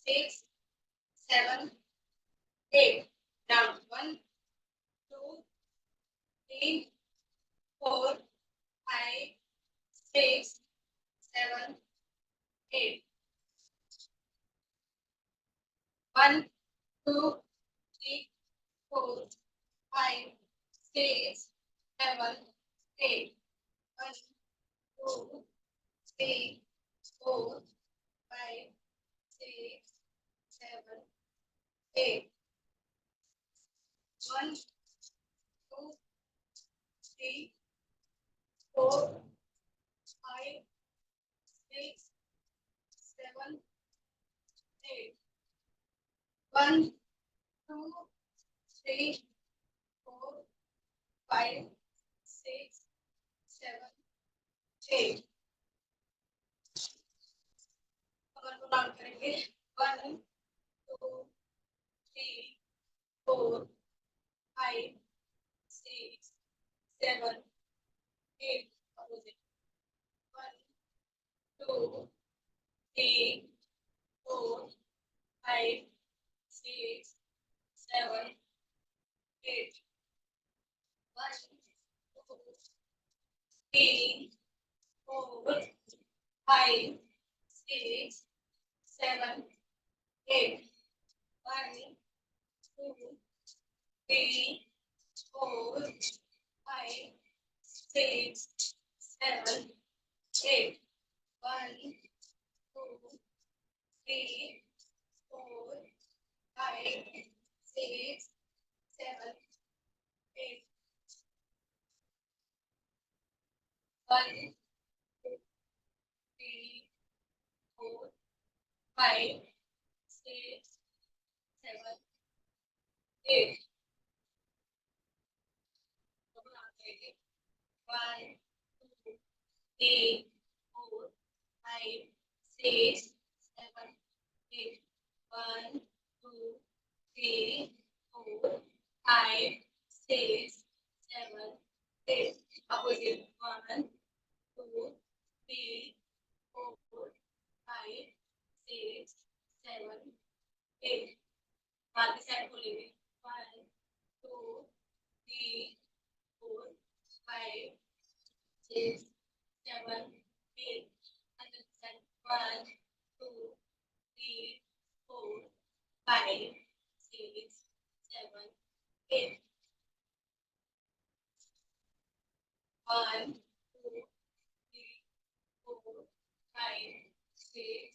6, 7, 8. Down. 1, 2, 3, 4, 5, 6, 7, 8. 1, 2, 3, 4, 5, 6, 7, 8. 1, 2, 3, 4, 5, 6, 7, 8. 1, 2, 3, 4, 5, 6, 7, 8. 1, 2, 3, 4, 5, 6, 7, 8. कमर को down करेंगे. 1, 2, 3, 4, 5, 6, 7, 8. Opposite. 1, 2, 3, 4, 5, 6, 7, 8. 1, 2, 3, 4, 5, 6, 7, 8. 1, 2, 3, 4, 5, 6, 7, 8. 1, 2, 3, 4, 5, 6, 7, 8. 1, 2, 3, 4, 5, 6, 7, 8. 1, 2, 3, 4, 5, 6, 7, 8. 1, 2, 3, 4, 5, 6, 7, 8. Opposite. 1, 2, 3, 4, 5, 6, 7, 8. बाकी साइड को लेंगे. 1, 2, 3, 4, 5, 6, 7, 8. And then side. 1, 2, 3, 4, 5, 6, 7, 8. 1, 2, 3, 4, 5, 6,